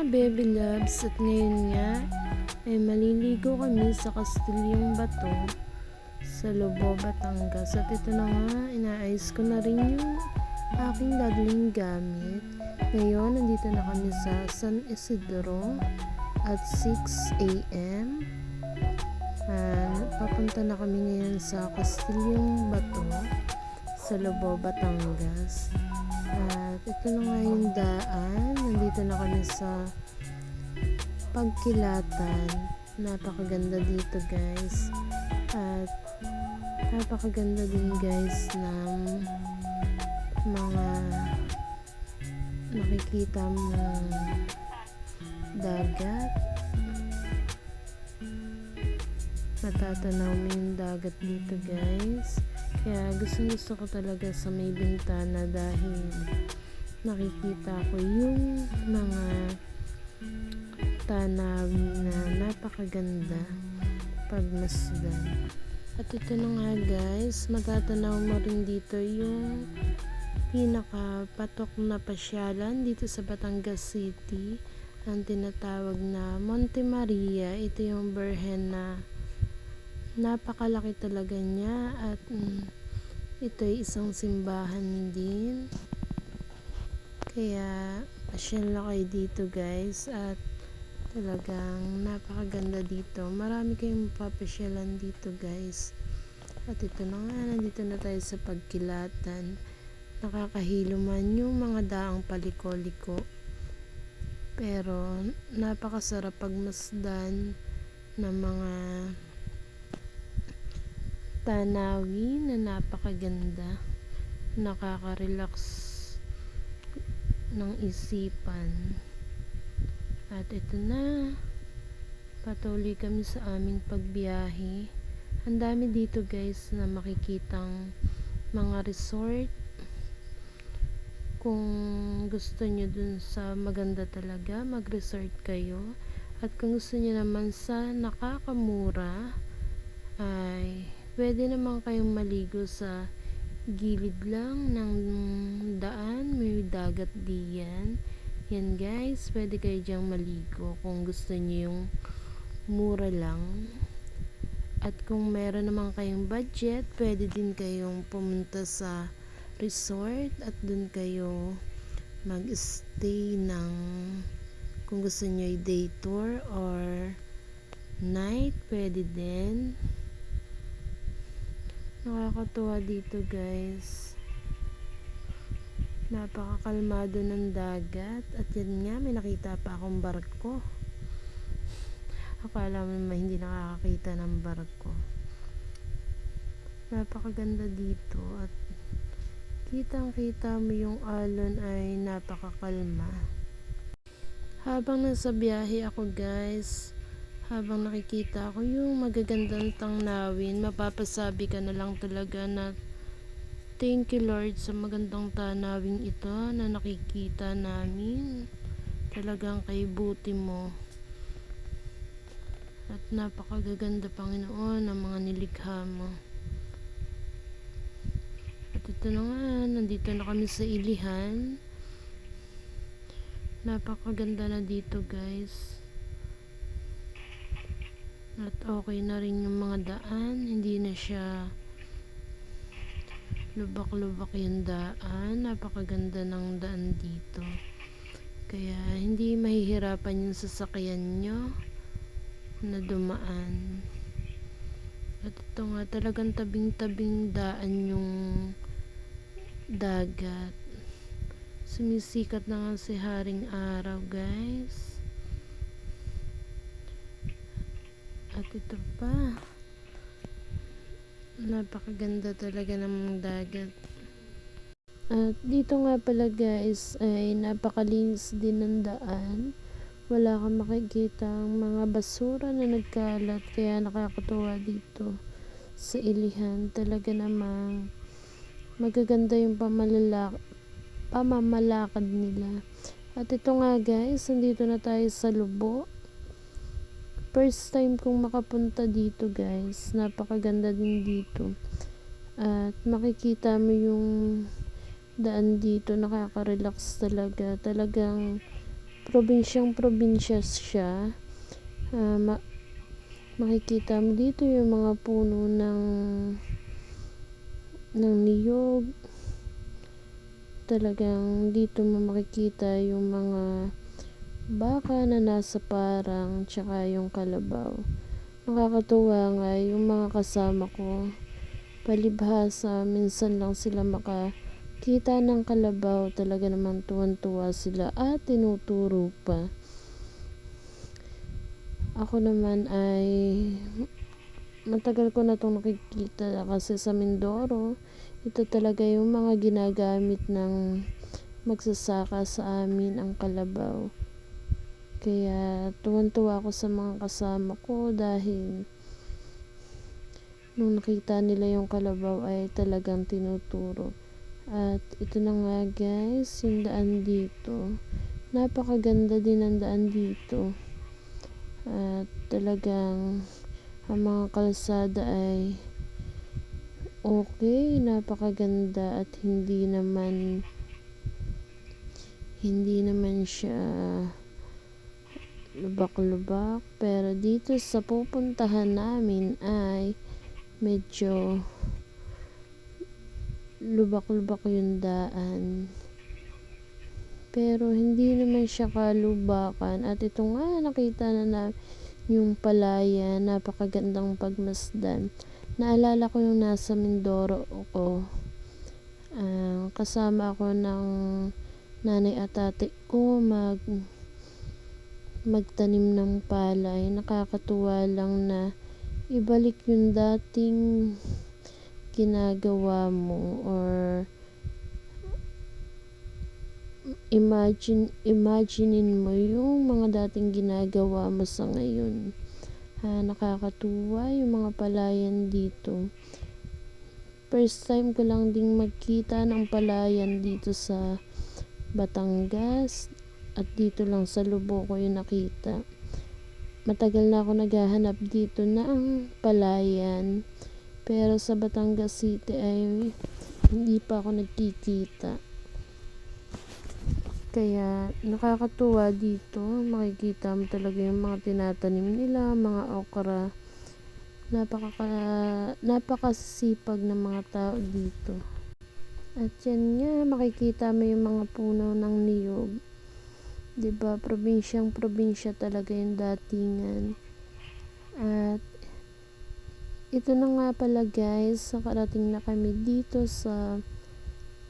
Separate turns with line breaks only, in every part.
baby loves, at ngayon nga ay maliligo kami sa Castilyong Bato sa Lobo, Batangas. At ito na nga, inaayos ko na rin yung aking dadling gamit. Ngayon, nandito na kami sa San Isidro at 6 a.m. Papunta na kami ngayon sa Castilyong Bato sa Lobo, Batangas. At ito na nga yung daan. Nandito na kami sa Pagkilatan. Napakaganda dito, guys. At napakaganda din, guys, ng mga nakikita mong dagat. Matatanaw mo yung dagat dito, guys. Kaya gusto ko talaga sa may bintana dahil nakikita ko yung mga tanawin na napakaganda pagmasdan. At ito na nga, guys, matatanaw mo rin dito yung pinakapatok na pasyalan dito sa Batangas City, ang tinatawag na Monte Maria. Ito yung Birhen na napakalaki talaga niya at ito ay isang simbahan din. Kaya pasyal na kayo dito, guys, at talagang napakaganda dito. Marami kayong mapapasyalan dito, guys. At ito na nga, nandito na tayo sa Pagkilatan. Nakakahilo man yung mga daang paliko-liko, pero napakasarap pagmasdan ng mga tanawin na napakaganda, nakaka-relax ng isipan. At ito na, patuloy kami sa aming pagbiyahe. Ang dami dito, guys, na makikitang mga resort. Kung gusto nyo dun sa maganda talaga, mag-resort kayo. At kung gusto nyo naman sa nakakamura, ay pwede naman kayong maligo sa gilid lang ng daan. May dagat diyan. Yan, guys, pwede kayo dyang maligo kung gusto nyo yung mura lang. At kung meron naman kayong budget, pwede din kayong pumunta sa resort at dun kayo mag-stay ng, kung gusto nyo yung day tour or night, pwede din. Nakakatuwa dito, guys. Napakakalmado ng dagat. At yan nga, may nakita pa akong barko. Akala mo naman hindi nakakakita ng barko. Napakaganda dito. At kitang-kita mo yung alon ay napakakalma. Habang nasa biyahe ako, guys, habang nakikita ko yung magagandang tanawin, mapapasabi ka na lang talaga na thank you, Lord, sa magandang tanawin ito na nakikita namin. Talagang kay buti mo. At napakagaganda, Panginoon, ng mga nilikha mo. At ito na nga, nandito na kami sa Ilihan. Napakaganda na dito, guys. At okay na rin yung mga daan. Hindi na siya lubak-lubak yung daan. Napakaganda ng daan dito. Kaya hindi mahihirapan yung sasakyan nyo na dumaan. At ito nga, talagang tabing-tabing daan yung dagat. Sumisikat na nga si Haring Araw, guys. At ito pa, napakaganda talaga ng dagat. At dito nga pala, guys, ay napakalinis din ng daan. Wala kang makikita ang mga basura na nagkalat, kaya nakakatuwa dito sa Ilihan. Talaga namang magaganda yung pamamalakad nila. At ito nga, guys, nandito na tayo sa Lobo. First time kong makapunta dito, guys. Napakaganda din dito. At makikita mo yung daan dito, nakaka-relax talaga. Talagang Probinsyang-probinsya siya. Makikita mo dito yung mga puno ng niyog. Talagang dito mo makikita yung mga baka na nasa parang, tsaka yung kalabaw. Nakakatuwa nga yung mga kasama ko. Palibhasa, minsan lang sila makakita ng kalabaw. Talaga naman tuwan-tuwa sila at tinuturo pa. Ako naman ay matagal ko na itong nakikita kasi sa Mindoro, ito talaga yung mga ginagamit ng magsasaka sa amin, ang kalabaw. Kaya tuwan-tuwa ako sa mga kasama ko dahil nung nakita nila yung kalabaw ay talagang tinuturo. At ito na nga guys, yung daan dito. Napakaganda din ang daan dito. At talagang ang mga kalsada ay okay, napakaganda at hindi naman siya lubak-lubak, pero dito sa pupuntahan namin ay medyo lubak-lubak yung daan, pero hindi naman siya kalubakan. At ito nga, nakita na yung palaya, napakagandang pagmasdan. Naalala ko yung nasa Mindoro ako, kasama ako ng nanay at ate ko magtanim ng palay. Nakakatuwa lang na ibalik yung dating ginagawa mo, or imaginein mo yung mga dating ginagawa mo sa ngayon. Nakakatuwa yung mga palayan dito. First time ko lang ding magkita ng palayan dito sa Batangas, at dito lang sa Lubo ko yung nakita. Matagal na ako naghahanap dito ng palayan, pero sa Batangas City ay hindi pa ako nagkikita. Kaya nakakatuwa dito, makikita mo talaga yung mga tinatanim nila, mga okra. Napakasipag ng mga tao dito. At yan nga, makikita mo yung mga puno ng niyog. Diba, probinsyang-probinsya talaga yung datingan. At ito na nga pala guys, nakarating na kami dito sa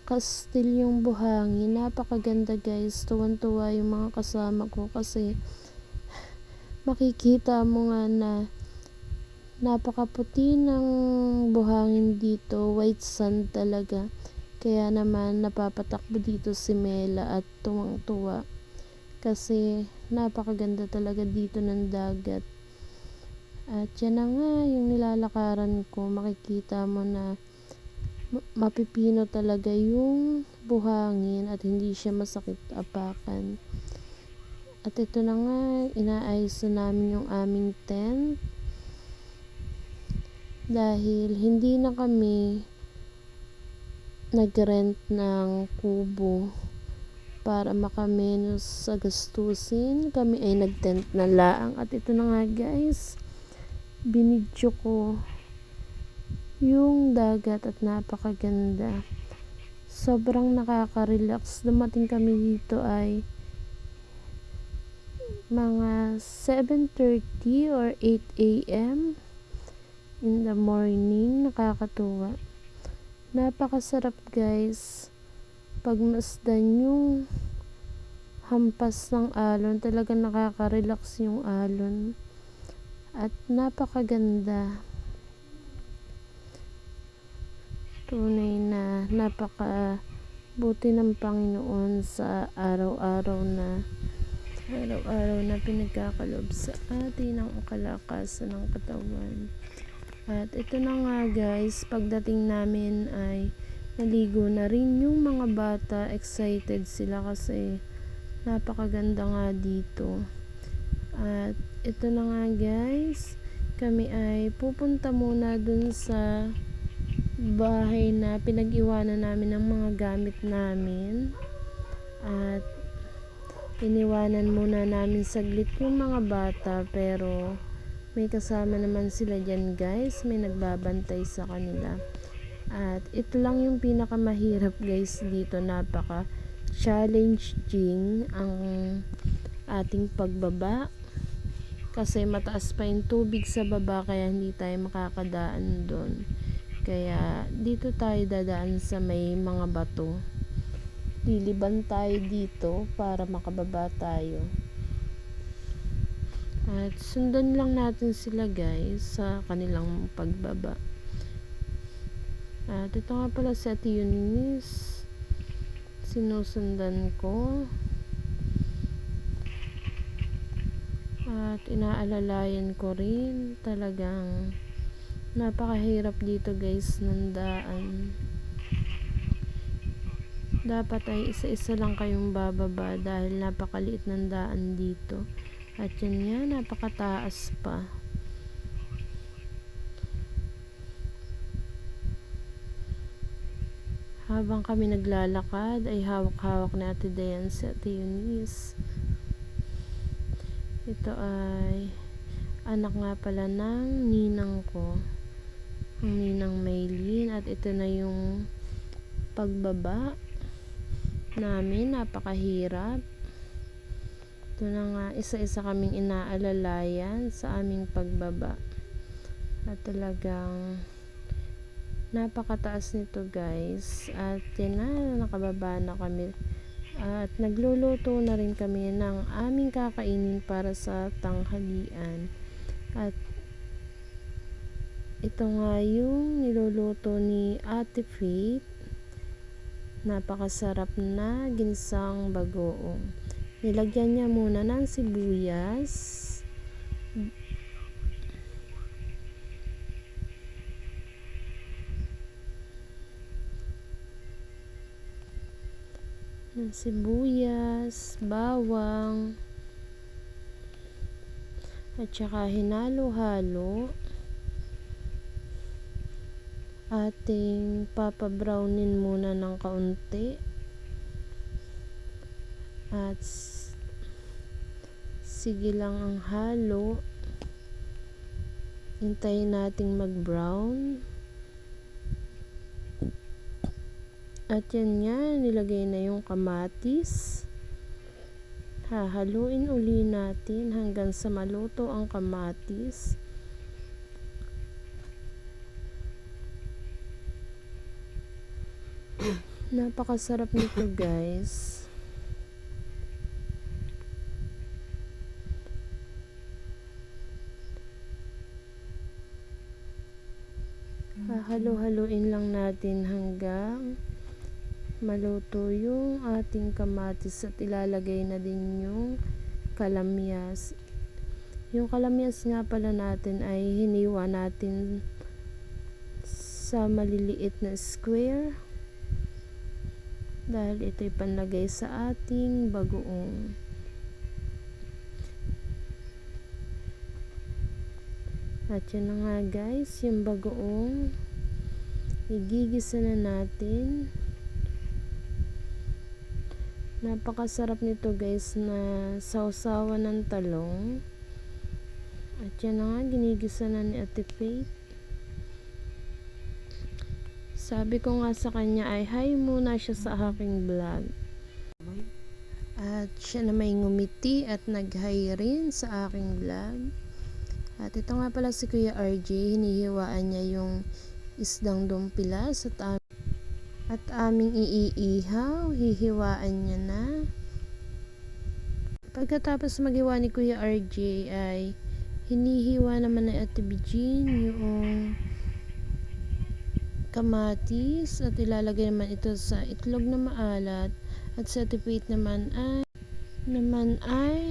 Kastilyong Buhangin. Napakaganda guys, tuwan-tuwa yung mga kasama ko kasi makikita mo nga na napakaputi ng buhangin dito, white sand talaga. Kaya naman napapatakbo dito si Mela at tuwang-tuwa kasi napakaganda talaga dito ng dagat. At yan na nga yung nilalakaran ko, makikita mo na mapipino talaga yung buhangin at hindi siya masakit apakan. At ito na nga, inaayos na namin yung aming tent dahil hindi na kami nag-rent ng kubo para makamenos sa gastusin. Kami ay nag-tent na laang. At ito na nga guys, binidyo ko yung dagat at napakaganda. Sobrang nakaka-relax. Dumating kami dito ay mga 7:30 or 8 a.m. in the morning. Nakakatuwa. Napakasarap guys pagmasdan yung hampas ng alon. Talagang nakaka-relax yung alon at napakaganda. Tunay na napakabuti ng Panginoon sa araw-araw na pinagkakaloob sa atin ng kalakasan ng katawan. At ito na nga guys, pagdating namin ay naligo na rin yung mga bata. Excited sila kasi napakaganda nga dito. At ito na nga guys, kami ay pupunta muna dun sa bahay na pinag-iwanan namin ng mga gamit namin. At iniwanan muna namin saglit yung mga bata, pero may kasama naman sila dyan guys, may nagbabantay sa kanila. At ito lang yung pinakamahirap guys dito, napaka challenging ang ating pagbaba kasi mataas pa yung tubig sa baba, kaya hindi tayo makakadaan doon. Kaya dito tayo dadaan sa may mga bato, liliban tayo dito para makababa tayo. At sundan lang natin sila guys sa kanilang pagbaba. At ito nga pala si Ate Eunice, sinusundan ko. At inaalalayan ko rin, talagang napakahirap dito guys ng daan. Dapat ay isa-isa lang kayong bababa dahil napakaliit ng daan dito. At yun nga, napakataas pa. Habang kami naglalakad ay hawak-hawak ni Ate Dayan si Ate Eunice. Ito ay anak nga pala ng ninang ko, ang ninang Maylin. At ito na yung pagbaba namin, napakahirap. Ito na nga, isa-isa kaming inaalalayan sa aming pagbaba. At talagang napakataas nito guys. At yan na, nakababa na kami. At nagluluto na rin kami ng aming kakainin para sa tanghalian. At ito nga yung niluluto ni Ate Faith. Napakasarap na ginsang bagoong. Nilagyan niya muna ng sibuyas, bawang, at saka hinalo-halo. Ating papabrownin muna ng kaunti. At sige lang ang halo. Hintayin nating mag-brown. At yan nga, nilagay na yung kamatis. Hahaluin uli natin hanggang sa maluto ang kamatis. Napakasarap nito guys. Halo-haluin lang natin hanggang maluto yung ating kamatis. At ilalagay na din yung kalamyas. Yung kalamyas nga pala natin ay hiniwa natin sa maliliit na square dahil ito'y panlagay sa ating bagoong. At yun na nga guys, yung bagoong igigisa na natin. Napakasarap nito guys na sausawan ng talong. At yan na nga, ginigisa na ni Ate Faith. Sabi ko nga sa kanya ay hi muna siya sa aking vlog. At siya na may ngumiti at nag-hi rin sa aking vlog. At ito nga pala si Kuya RJ, hinihiwaan niya yung isdang dumpilas at aming iihaw, hihiwaan niya na. Pagkatapos maghiwa ni Kuya RJ ay hinihiwa naman ni Ate Bijin yung kamatis at ilalagay naman ito sa itlog na maalat. At sa Ate Faith naman ay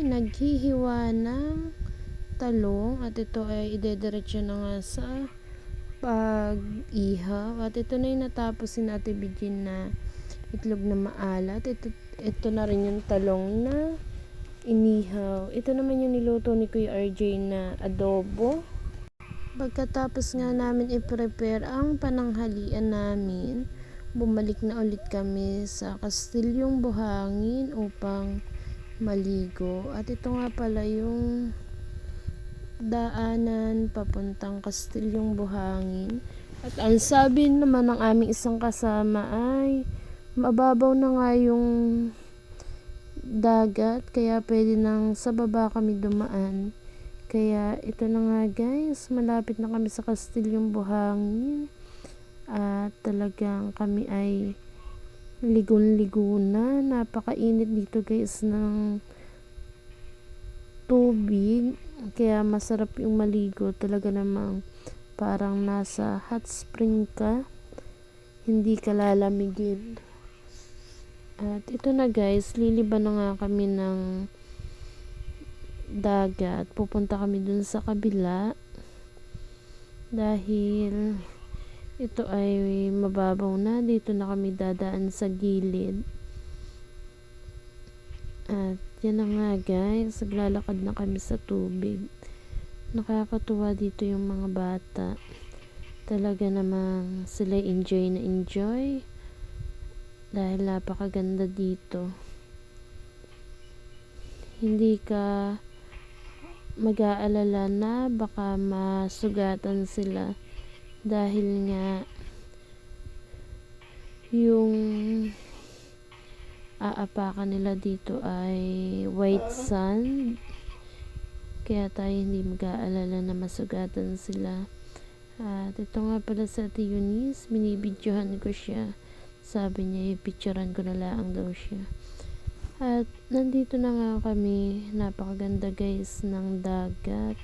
naghihiwa ng talong at ito ay idediretso na nga sa pag-ihaw. At ito na yung natapos si Ate Bijin na itlog na maalat. Ito na rin yung talong na inihaw. Ito naman yung niluto ni Kuya RJ na adobo. Pagkatapos nga namin i-prepare ang pananghalian namin, bumalik na ulit kami sa Kastilyong Buhangin upang maligo. At ito nga pala yung daanan papuntang Kastilyong Buhangin. At ang sabi naman ng aming isang kasama ay mababaw na nga yung dagat, kaya pwede nang sa baba kami dumaan. Kaya ito na nga guys, malapit na kami sa Kastilyong Buhangin. At talagang kami ay ligon-ligo na. Napakainit dito guys ng tubig. Kaya masarap yung maligo. Talaga namang parang nasa hot spring ka. Hindi ka lalamigin. At ito na guys, liliban na nga kami ng dagat. Pupunta kami dun sa kabila. Dahil ito ay mababaw na. Dito na kami dadaan sa gilid. At yan na nga guys, naglalakad na kami sa tubig. Nakakatuwa dito yung mga bata. Talaga namang sila enjoy na enjoy. Dahil napakaganda dito. Hindi ka mag-aalala na baka masugatan sila. Dahil nga yung aapakan nila dito ay white sand. Kaya tayo hindi mag-aalala na masugatan sila. At ito nga pala sa Ate Eunice, binibidyohan ko siya. Sabi niya, ipicturean ko na lang daw siya. At nandito na nga kami. Napakaganda guys ng dagat.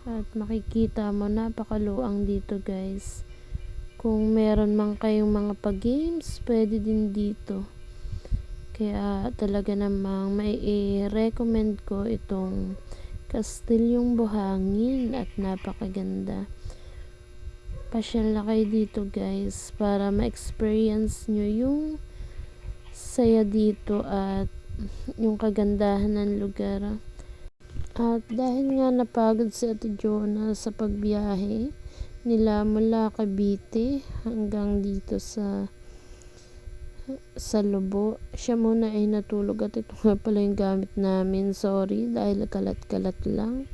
At makikita mo, napakaluang dito guys. Kung meron man kayong mga pag-games, pwede din dito. Kaya talaga namang mai-recommend ko itong Kastilyong Buhangin at napakaganda. Pasyal na kayo dito guys para ma-experience nyo yung saya dito at yung kagandahan ng lugar. At dahil nga napagod si Ate Jonah sa pagbiyahe nila mula Cavite hanggang dito sa Lobo, siya muna ay natulog. At ito nga pala yung gamit namin. Sorry dahil kalat-kalat lang.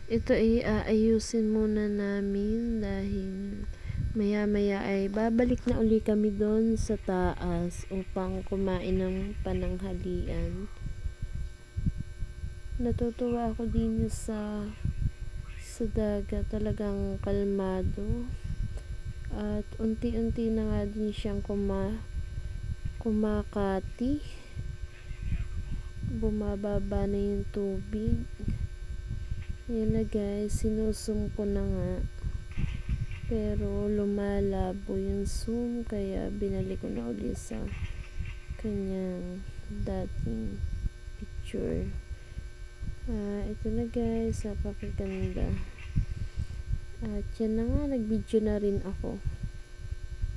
Ito ay aayusin muna namin dahil maya-maya ay babalik na uli kami doon sa taas upang kumain ng pananghalian. Natutuwa ako din sa dagat, talagang kalmado at unti-unti na nga din siyang kumakati, bumababa na yung tubig. Yan na guys, sinusum ko na nga pero lumalabo yung zoom, kaya binalik ko na ulit sa kanyang dating picture. Ito na guys, napakaganda. At yan na nga, nag-video na rin ako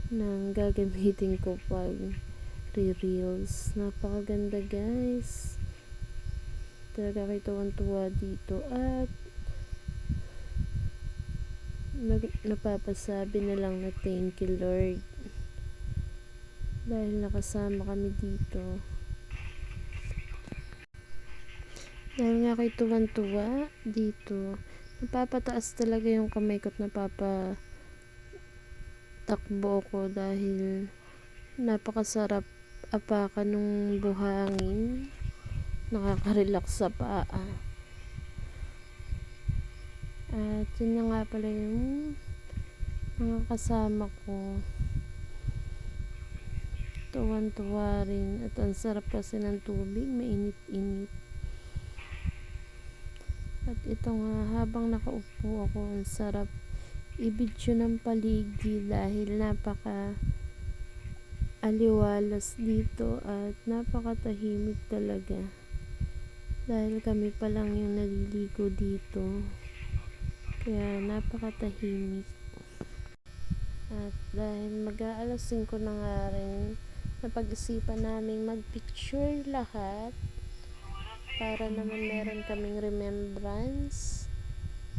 ng gagamitin ko pag re-reels. Napakaganda guys. Talaga kayo tuwan-tuwa dito. At napapasabi na lang na thank you Lord dahil nakasama kami dito. Dahil nga kayo tuwan-tuwa dito, napapataas talaga yung kamay ko at napapatakbo ko dahil napakasarap apakan ng buhangin. Nakaka-relax sa paa. At yun na nga pala yung mga kasama ko. Tuwan-tuwa rin. At ang sarap kasi ng tubig, mainit-init. At ito nga, habang nakaupo ako, ang sarap i-video ng paligid dahil napaka aliwalas dito at napakatahimik talaga. Dahil kami pa lang yung naliligo dito. Kaya napakatahimik. At dahil mag-aalas 5 na nga rin, napag-isipan namin mag-picture lahat para naman meron kaming remembrance.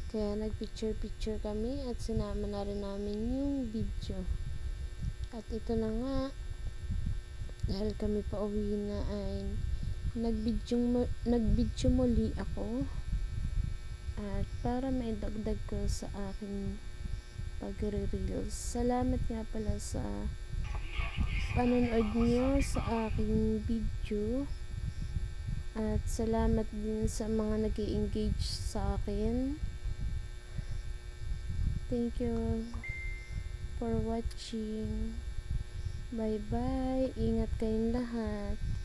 Kaya nag-picture kami at sinama na rin namin yung video. At ito na nga, dahil kami pa uwi na ay nagbidyo muli ako at para maidagdag ko sa aking pagre-reels. Salamat nga pala sa panonood nyo sa aking video at salamat din sa mga nag-i-engage sa akin. Thank you for watching. Bye bye. Ingat kayong lahat.